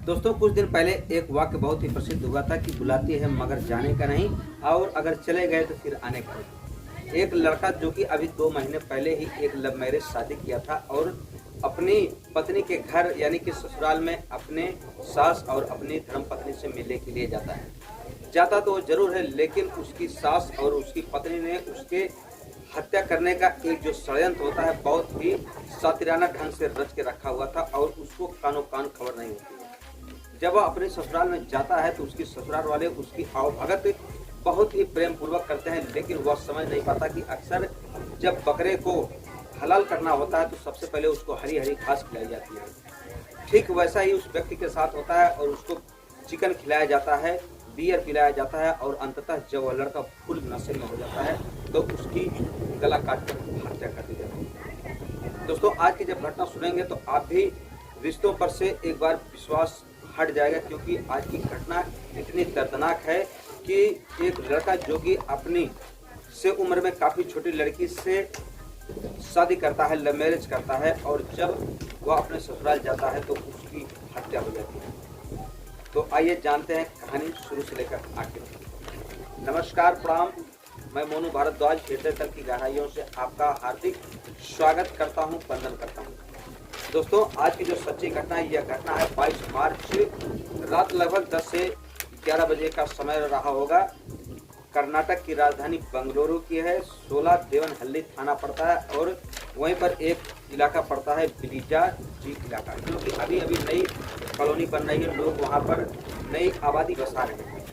दोस्तों कुछ दिन पहले एक वाक्य बहुत ही प्रसिद्ध हुआ था कि बुलाती है मगर जाने का नहीं, और अगर चले गए तो फिर आने का नहीं। एक लड़का जो कि अभी 2 महीने पहले ही एक लव मैरिज शादी किया था और अपनी पत्नी के घर यानी कि ससुराल में अपने सास और अपनी धर्मपत्नी से मिलने के लिए जाता तो वो जरूर है, लेकिन उसकी सास और उसकी पत्नी ने उसके हत्या करने का एक जो षड्यंत्र होता है बहुत ही सातिराना ढंग से रच के रखा हुआ था और उसको कानो कान खबर नहीं होती है। जब वह अपने ससुराल में जाता है तो उसकी ससुराल वाले उसकी आवभगत बहुत ही प्रेम पूर्वक करते हैं, लेकिन वह समझ नहीं पाता कि अक्सर जब बकरे को हलाल करना होता है तो सबसे पहले उसको हरी हरी घास खिलाई जाती है। ठीक वैसा ही उस व्यक्ति के साथ होता है और उसको चिकन खिलाया जाता है, बियर पिलाया जाता है और अंततः जब वह लड़का फुल नशे में हो जाता है तो उसकी गला काट कर हत्या कर दी जाती है। दोस्तों आज की जब घटना सुनेंगे तो आप भी रिश्तों पर से एक बार विश्वास हट जाएगा, क्योंकि आज की घटना इतनी दर्दनाक है कि एक लड़का जो कि अपनी से उम्र में काफ़ी छोटी लड़की से शादी करता है, लव मैरिज करता है और जब वह अपने ससुराल जाता है तो उसकी हत्या हो जाती है। तो आइए जानते हैं कहानी शुरू से लेकर आखिर तक। नमस्कार, प्रणाम, मैं मोनू भारद्वाज हृदय तल की गहराइयों से आपका हार्दिक स्वागत करता हूं, वंदन करता हूं। दोस्तों आज की जो सच्ची घटना है, यह घटना है 22 मार्च रात लगभग 10 से 11 बजे का समय रहा होगा। कर्नाटक की राजधानी बंगलुरु की है। 16 देवनहल्ली थाना पड़ता है और वहीं पर एक इलाका पड़ता है बिलीजा जी इलाका, जो कि अभी अभी नई कॉलोनी बन रही है, लोग वहां पर नई आबादी बसा रहे हैं।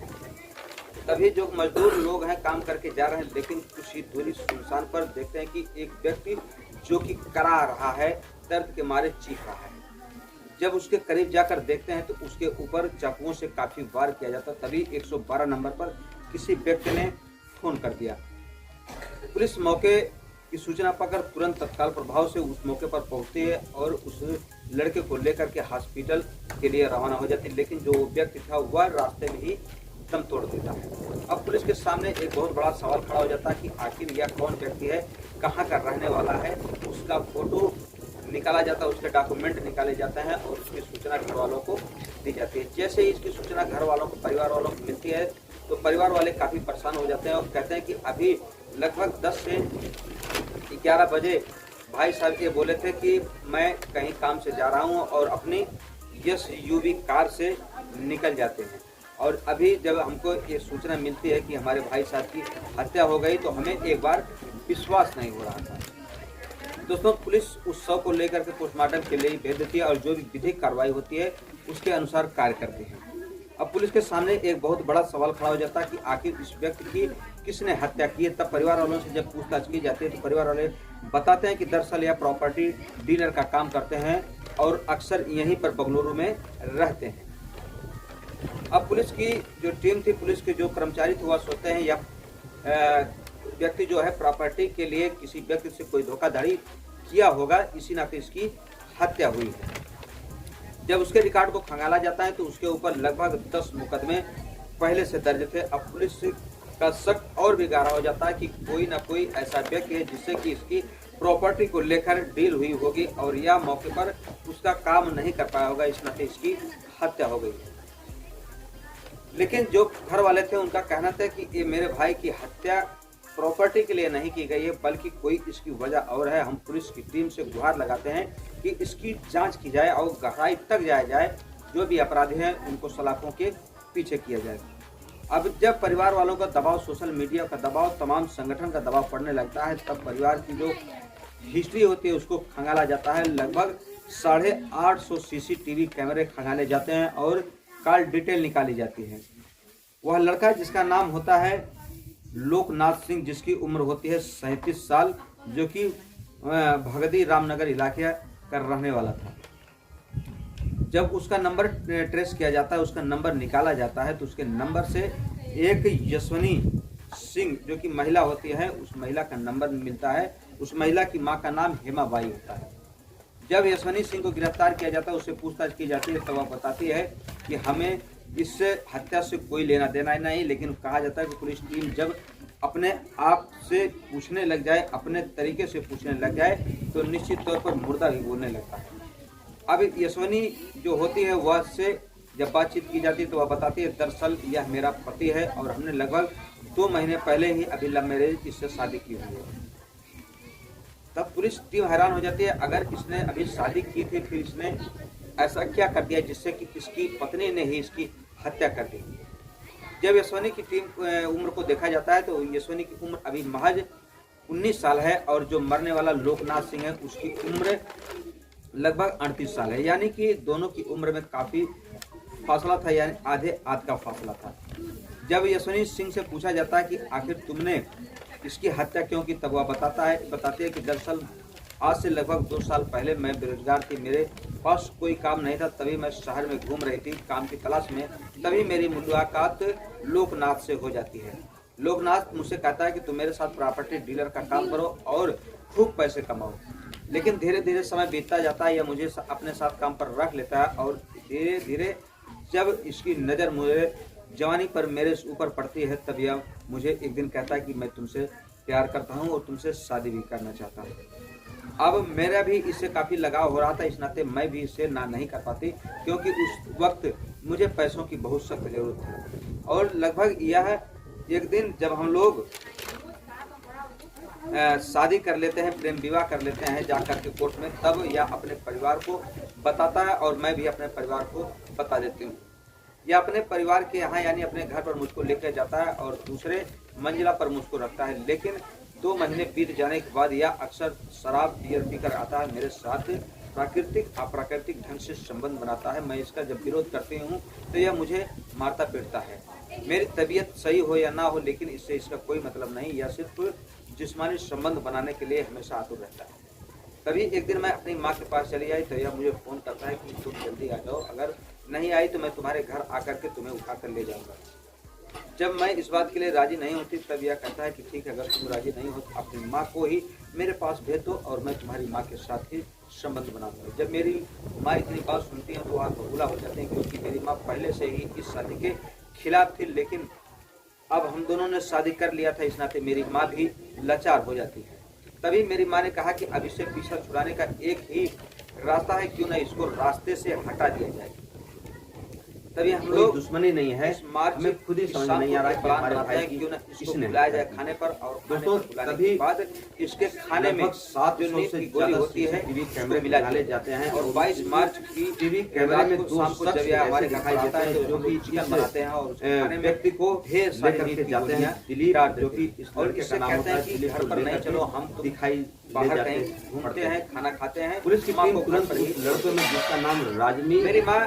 तभी जो मजदूर लोग हैं काम करके जा रहे हैं, लेकिन कुछ ही दूरी सुनसान पर देखते हैं कि एक व्यक्ति जो कि करा रहा है, दर्द के मारे चीख रहा है। जब उसके करीब जाकर देखते हैं तो उसके ऊपर चाकुओं से काफी वार किया जाता। तभी 112 नंबर पर किसी व्यक्ति ने फोन कर दिया। पुलिस मौके की सूचना पाकर तुरंत तत्काल प्रभाव से उस मौके पर पहुंचती है और उस लड़के को लेकर के हॉस्पिटल के लिए रवाना हो जाती है, लेकिन जो व्यक्ति था वह रास्ते में ही दम तोड़ देता है। अब पुलिस के सामने एक बहुत बड़ा सवाल खड़ा हो जाता है कि आखिर यह कौन व्यक्ति है, कहाँ का रहने वाला है। उसका फोटो निकाला जाता है, उसके डॉक्यूमेंट निकाले जाते हैं और उसकी सूचना घर वालों को दी जाती है। जैसे ही इसकी सूचना घर वालों को, परिवार वालों को मिलती है तो परिवार वाले काफ़ी परेशान हो जाते हैं और कहते हैं कि अभी लगभग 10 से 11 बजे भाई साहब ये बोले थे कि मैं कहीं काम से जा रहा हूँ और अपनी SUV कार से निकल जाते हैं। और अभी जब हमको ये सूचना मिलती है कि हमारे भाई साहब की हत्या हो गई तो हमें एक बार विश्वास नहीं हो रहा था। दोस्तों पुलिस उस शव को लेकर के पोस्टमार्टम के लिए भेज देती है और जो भी विधिक कार्रवाई होती है उसके अनुसार कार्य करती है। अब पुलिस के सामने एक बहुत बड़ा सवाल खड़ा हो जाता है कि आखिर इस व्यक्ति की किसने हत्या की है। तब परिवार वालों से जब पूछताछ की जाती है तो परिवार वाले बताते हैं कि दरअसल यह प्रॉपर्टी डीलर का काम करते हैं और अक्सर यहीं पर बंगलुरु में रहते हैं। अब पुलिस की जो टीम थी, पुलिस के जो कर्मचारी थे, वह सोचते हैं यह व्यक्ति जो है प्रॉपर्टी के लिए किसी व्यक्ति से कोई धोखाधड़ी किया होगा, इसी नाते इसकी हत्या हुई है। जब उसके रिकॉर्ड को खंगाला जाता है तो उसके ऊपर लगभग 10 मुकदमे पहले से दर्ज थे। अब पुलिस का शक और भी गहरा हो जाता है कि कोई ना कोई ऐसा व्यक्ति है जिससे कि इसकी प्रॉपर्टी को लेकर डील हुई होगी और यह मौके पर उसका काम नहीं कर पाया होगा, इस नाते इसकी हत्या हो गई। लेकिन जो घर वाले थे उनका कहना था कि ये मेरे भाई की हत्या प्रॉपर्टी के लिए नहीं की गई है, बल्कि कोई इसकी वजह और है। हम पुलिस की टीम से गुहार लगाते हैं कि इसकी जांच की जाए और गहराई तक जाया जाए, जो भी अपराधी हैं उनको सलाखों के पीछे किया जाए। अब जब परिवार वालों का दबाव, सोशल मीडिया का दबाव, तमाम संगठन का दबाव पड़ने लगता है, तब परिवार की जो हिस्ट्री होती है उसको खंगाला जाता है। लगभग 850 CCTV कैमरे खंगाले जाते हैं और कॉल डिटेल निकाली जाती है। वह लड़का जिसका नाम होता है लोकनाथ सिंह, जिसकी उम्र होती है 37 साल, जो कि भगदी रामनगर इलाके का रहने वाला था। जब उसका नंबर ट्रेस किया जाता है, उसका नंबर निकाला जाता है तो उसके नंबर से एक यशवनी सिंह जो कि महिला होती है, उस महिला का नंबर मिलता है। उस महिला की मां का नाम हेमाबाई होता है। जब यशवनी सिंह को गिरफ्तार किया जाता है, उससे पूछताछ की जाती है, तो वह बताती है कि हमें इससे हत्या से कोई लेना देना नहीं। लेकिन कहा जाता है कि पुलिस टीम जब अपने आप से पूछने लग जाए, अपने तरीके से पूछने लग जाए, तो निश्चित तौर पर मुर्दा भी बोलने लगता है। अब यशवनी जो होती है वह से जब बातचीत की जाती है तो वह बताती है दरअसल यह मेरा पति है और हमने लगभग 2 महीने पहले ही अभी लव मैरिज इससे शादी की हुई है। तब पुलिस टीम हैरान हो जाती है, अगर इसने अभी शादी की थी फिर इसने ऐसा क्या कर दिया जिससे कि इसकी पत्नी ने ही इसकी हत्या कर दी। जब यशोनी की टीम उम्र को देखा जाता है तो यशोनी की उम्र अभी महज 19 साल है और जो मरने वाला लोकनाथ सिंह है उसकी उम्र लगभग 38 साल है, यानी कि दोनों की उम्र में काफी फासला था, यानी आधे आध का फासला था। जब यशोनी सिंह से पूछा जाता है कि आखिर तुमने इसकी हत्या क्यों की, तब वह बताते हैं कि दरअसल आज से लगभग 2 साल पहले मैं बेरोजगार थी, मेरे पास कोई काम नहीं था, तभी मैं शहर में घूम रही थी काम की तलाश में, तभी मेरी मुलाकात लोकनाथ से हो जाती है। लोकनाथ मुझसे कहता है कि तुम मेरे साथ प्रॉपर्टी डीलर का काम करो और खूब पैसे कमाओ। लेकिन धीरे धीरे समय बीतता जाता है, यह मुझे अपने साथ काम पर रख लेता है और धीरे धीरे जब इसकी नज़र मुझे जवानी पर मेरे ऊपर पड़ती है तब यह मुझे एक दिन कहता है कि मैं तुमसे प्यार करता हूँ और तुमसे शादी भी करना चाहता हूँ। अब मेरा भी इससे काफ़ी लगाव हो रहा था, इस नाते मैं भी इससे ना नहीं कर पाती क्योंकि उस वक्त मुझे पैसों की बहुत सख्त जरूरत थी। और लगभग यह एक दिन जब हम लोग शादी कर लेते हैं, प्रेम विवाह कर लेते हैं जाकर के कोर्ट में, तब यह अपने परिवार को बताता है और मैं भी अपने परिवार को बता देती हूँ। यह अपने परिवार के यहाँ यानी अपने घर पर मुझको लेकर जाता है और दूसरे मंजिला पर मुझको रखता है। लेकिन 2 महीने बीत जाने के बाद यह अक्सर शराब बियर पीकर आता है, मेरे साथ प्राकृतिक अप्राकृतिक ढंग से संबंध बनाता है। मैं इसका जब विरोध करती हूँ तो यह मुझे मारता पीटता है। मेरी तबीयत सही हो या ना हो लेकिन इससे इसका कोई मतलब नहीं, यह सिर्फ जिस्मानी संबंध बनाने के लिए हमेशा आतुर रहता है। तभी एक दिन मैं अपनी माँ के पास चली आई तो यह मुझे फ़ोन करता है कि तुम जल्दी आ जाओ, अगर नहीं आई तो मैं तुम्हारे घर आकर के तुम्हें उठा कर ले जाऊंगा। जब मैं इस बात के लिए राजी नहीं होती तब यह कहता है कि ठीक है, अगर तुम राजी नहीं हो तो अपनी माँ को ही मेरे पास भेज दो और मैं तुम्हारी माँ के साथ ही संबंध बनाऊंगा। जब मेरी माँ इतनी बात सुनती है तो वह बबूला हो जाते हैं क्योंकि मेरी माँ पहले से ही इस शादी के खिलाफ थी, लेकिन अब हम दोनों ने शादी कर लिया था, इस नाते मेरी माँ भी लाचार हो जाती है। तभी मेरी माँ ने कहा कि अब इससे पीछा छुड़ाने का एक ही रास्ता है, क्यों ना इसको रास्ते से हटा दिया जाए। तभी हम लोग दुश्मनी नहीं है, मार्च में खुद ही समझ नहीं आ रहा है कि हमारे भाई क्यों ना इसको बुलाया जाए खाने पर। और दोस्तों तभी बाद इसके खाने में 700 से गोली होती है, टीवी कैमरे मिला डाले जाते हैं और 22 मार्च की टीवी कैमरे में 2 शख्स जब हमारे दिखाई देता है जो भी चिकन बनाते हैं और खाने व्यक्ति को ढेर सारी लेकर जाते हैं दिलीप, जो कि और इससे कहते हैं कि घर पर नहीं चलो, हम तो दिखाई बाहर कहीं घूमते हैं, खाना खाते हैं। पुलिस की टीम तुरंत लड़कों में जिसका नाम राजमी, मेरी माँ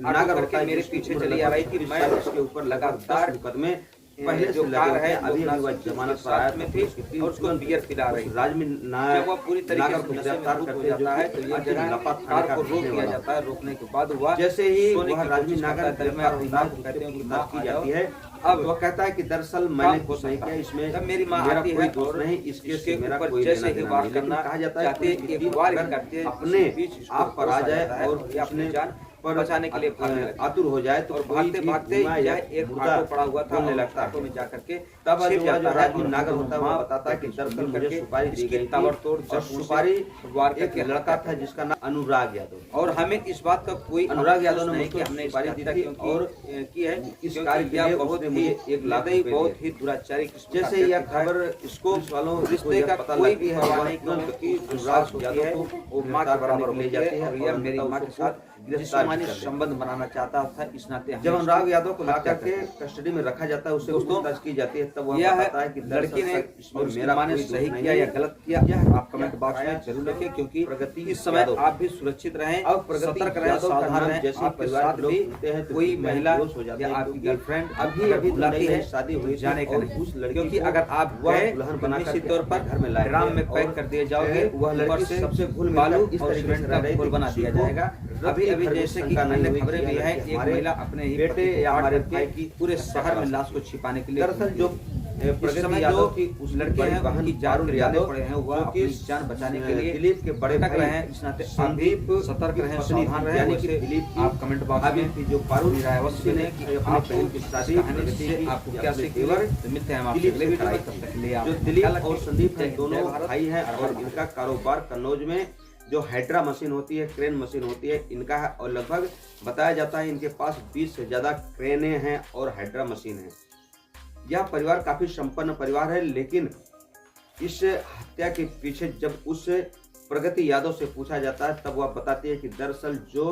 नागर करके मेरे पीछे चली आ रही थी। मैं उसके ऊपर लगातार मुकदमे पहले जो कार है अभी वह जमानत पर आया में थी और उसको बियर पिला रही। राजमी जब वह पूरी तरीके से गिरफ्तार करते जाता है तो ये जगह कार को रोक दिया जाता है। रोकने के बाद वह जैसे ही वह राजमी नागर कहते हैं की जाती है, अब वह कहता है कि दरअसल मैंने कुछ नहीं किया, इसमें जब मेरी माँ आती है दोस्त नहीं, इसके मेरा कोई जैसे ही वार करना कहा जाता है कि वार करते अपने आप पर आ जाए और अपने जान पर बचाने के लिए आतुर हो जाए तो भागते भागते यह एक ऑटो पड़ा हुआ था और लगता ऑटो में जाकर के तब जो राजवी नागर होता है वह बताता है कि दरअसल मुझे सुपारी दी गई ताबड़तोड़ और सुपारी वार एक लड़का था जिसका नाम अनुराग यादव, और हमें इस बात का कोई अनुराग यादव ने नहीं कि हमने सुपारी दी थी और की है इस कार्य किया बहुत ही एक लादई बहुत ही दुराचारी। जैसे यह खबर इसको वालों रिश्ते का कोई भी हवा नहीं क्योंकि अनुराग यादव को वो माँ के बराबर ले जाती है और यह मेरी माँ के साथ जिस्मानी संबंध बनाना चाहता था। इस नाते जब अनुराग यादव को लाकर के कस्टडी में रखा जाता है, उससे पूछताछ की जाती है, तब वह बताता है कि लड़की ने और मेरा माँ ने सही किया या गलत किया। आप कमेंट बॉक्स में जरूर लिखें क्योंकि प्रगति इस समय आप भी सुरक्षित रहें और सतर्क रहें, सावधान रहें। जैसे परिवार लोग सुनते हैं कोई महिला या आपकी गर्लफ्रेंड अभी बुलाती है शादी हुई जाने का नहीं, उस लड़की क्योंकि अगर आप वह दुल्हन बनाकर तौर पर घर में ड्राम में पैक कर दिए जाओगे, वह लड़की सबसे घुल बालू और सीमेंट का घोल बना दिया जाएगा। अभी अभी जैसे कि अन्य खबरें भी है, एक महिला अपने ही बेटे या हमारे भाई की पूरे शहर में लाश को छिपाने के लिए दरअसल जो प्रगति यादव की उस लड़के हैं उनकी जान यादव पड़े हैं, वह अपनी जान बचाने के लिए दिलीप के बड़े टक रहे हैं। इस नाते संदीप सतर्क रहें, सावधान रहें। यानी कि दिलीप आप कमेंट बॉक्स में जो पारू निरावत ने कि आप की शादी कहानी आपको क्या सीख मिलते हैं आपसे अगले वीडियो में। तब तक ले जो दिलीप और संदीप हैं दोनों भाई हैं और इनका कारोबार कन्नौज में जो हाइड्रा मशीन होती है, क्रेन मशीन होती है, इनका है और लगभग बताया जाता है इनके पास 20 से ज़्यादा क्रेनें हैं और हाइड्रा मशीन है। यह परिवार काफ़ी संपन्न परिवार है, लेकिन इस हत्या के पीछे जब उस प्रगति यादव से पूछा जाता है तब वह बताती है कि दरअसल जो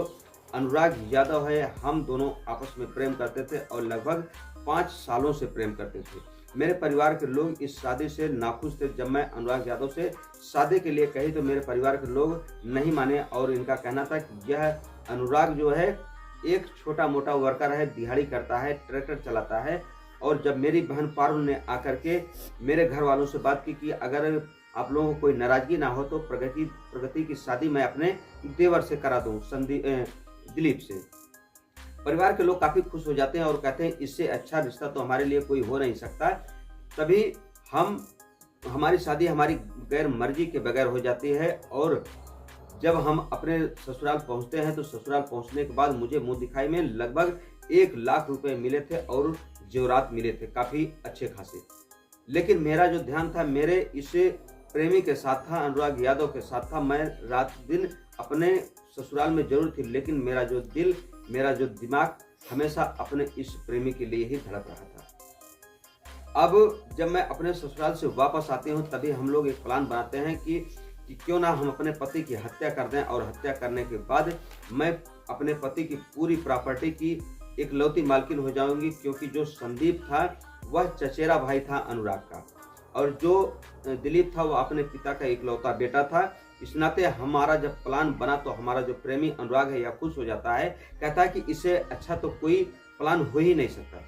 अनुराग यादव है, हम दोनों आपस में प्रेम करते थे और लगभग 5 सालों से प्रेम करते थे। मेरे परिवार के लोग इस शादी से नाखुश थे। जब मैं अनुराग यादव से शादी के लिए कही तो मेरे परिवार के लोग नहीं माने और इनका कहना था कि यह अनुराग जो है एक छोटा मोटा वर्कर है, दिहाड़ी करता है, ट्रैक्टर चलाता है। और जब मेरी बहन पारुल ने आकर के मेरे घर वालों से बात की कि अगर आप लोगों को कोई नाराजगी ना हो तो प्रगति की शादी मैं अपने देवर से करा दूं, दिलीप से। परिवार के लोग काफी खुश हो जाते हैं और कहते हैं इससे अच्छा रिश्ता तो हमारे लिए कोई हो नहीं सकता। तभी हमारी शादी हमारी गैर मर्जी के बगैर हो जाती है और जब हम अपने ससुराल पहुंचते हैं तो ससुराल पहुंचने के बाद मुझे मुंह दिखाई में लगभग 1 लाख रुपए मिले थे और जेवरात मिले थे, काफी अच्छे खासे। लेकिन मेरा जो ध्यान था मेरे इस प्रेमी के साथ था, अनुराग यादव के साथ था। मैं रात दिन अपने ससुराल में जरूर थी, लेकिन मेरा जो दिल, मेरा जो दिमाग हमेशा अपने इस प्रेमी के लिए ही धड़क रहा था। अब जब मैं अपने ससुराल से वापस आती हूँ तभी हम लोग एक प्लान बनाते हैं कि क्यों ना हम अपने पति की हत्या कर दें और हत्या करने के बाद मैं अपने पति की पूरी प्रॉपर्टी की इकलौती मालकिन हो जाऊंगी, क्योंकि जो संदीप था वह चचेरा भाई था अनुराग का और जो दिलीप था वह अपने पिता का इकलौता बेटा था। इस नाते हमारा जब प्लान बना तो हमारा जो प्रेमी अनुराग है यह खुश हो जाता है, कहता है कि इससे अच्छा तो कोई प्लान हो ही नहीं सकता।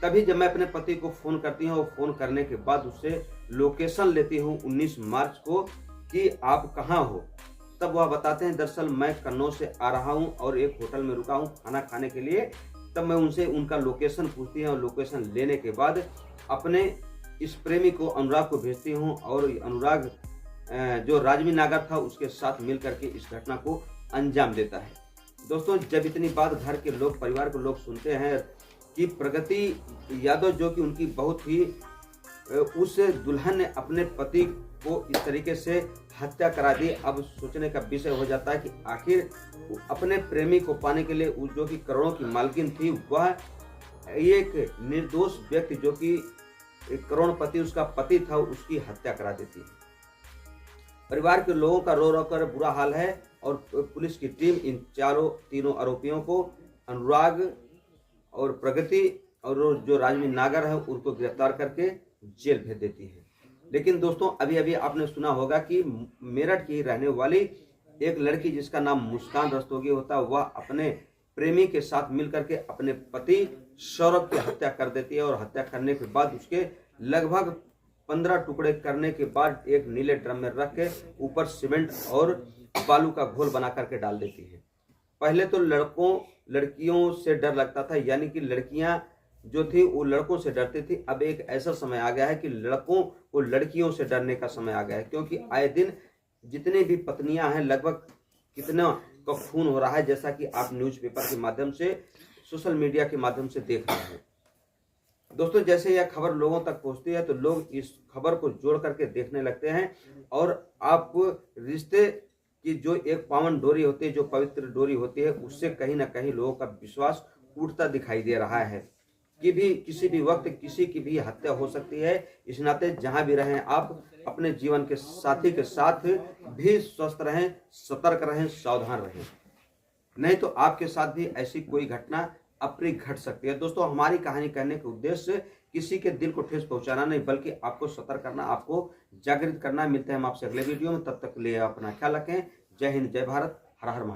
तभी जब मैं अपने पति को फ़ोन करती हूँ और फ़ोन करने के बाद उससे लोकेशन लेती हूँ 19 मार्च को कि आप कहाँ हो, तब वह बताते हैं दरअसल मैं कन्नौज से आ रहा हूँ और एक होटल में रुका हूँ खाना खाने के लिए। तब मैं उनसे उनका लोकेशन पूछती हूँ और लोकेशन लेने के बाद अपने इस प्रेमी को अनुराग को भेजती हूँ और अनुराग जो राजवी नागर था उसके साथ मिल करके इस घटना को अंजाम देता है। दोस्तों, जब इतनी बात घर के लोग, परिवार के लोग सुनते हैं कि प्रगति यादव जो कि उनकी बहुत ही उस दुल्हन ने अपने पति को इस तरीके से हत्या करा दी, अब सोचने का विषय हो जाता है कि आखिर अपने प्रेमी को पाने के लिए जो कि करोड़ों की मालकिन थी वह एक निर्दोष व्यक्ति जो कि करोड़पति उसका पति था उसकी हत्या करा देती है। परिवार के लोगों का रो रो कर बुरा हाल है और पुलिस की टीम इन तीनों आरोपियों को, अनुराग और प्रगति और जो राजवी नागर है उनको गिरफ्तार करके जेल भेज देती है। लेकिन दोस्तों, अभी अभी आपने सुना होगा कि मेरठ की रहने वाली एक लड़की जिसका नाम मुस्कान रस्तोगी होता है, वह अपने प्रेमी के साथ मिलकर के अपने पति सौरभ की हत्या कर देती है और हत्या करने के बाद उसके लगभग 15 टुकड़े करने के बाद एक नीले ड्रम में रख के ऊपर सीमेंट और बालू का घोल बना करके डाल देती है। पहले तो लड़कियों से डर लगता था, यानी कि लड़कियां जो थी वो लड़कों से डरती थी। अब एक ऐसा समय आ गया है कि लड़कों को लड़कियों से डरने का समय आ गया है, क्योंकि आए दिन जितनी भी पत्नियां हैं लगभग कितना का खून हो रहा है, जैसा कि आप न्यूज़पेपर के माध्यम से, सोशल मीडिया के माध्यम से देख रहे हैं। दोस्तों, जैसे यह खबर लोगों तक पहुंचती है तो लोग इस खबर को जोड़ करके देखने लगते हैं और आप रिश्ते की जो एक पावन डोरी होती है, जो पवित्र डोरी होती है, उससे कहीं ना कहीं लोगों का विश्वास उठता दिखाई दे रहा है कि भी किसी भी वक्त किसी की भी हत्या हो सकती है। इस नाते जहां भी रहें आप अपने जीवन के साथी के साथ भी स्वस्थ रहें, सतर्क रहें, सावधान रहें, नहीं तो आपके साथ भी ऐसी कोई घटना अप्रिय घट सकती है। दोस्तों, हमारी कहानी कहने के उद्देश्य किसी के दिल को ठेस पहुंचाना नहीं, बल्कि आपको सतर्क करना, आपको जागृत करना। मिलते हैं हम आपसे अगले वीडियो में, तब तक के लिए अपना ख्याल रखें। जय हिंद, जय भारत, हर हर महादेव।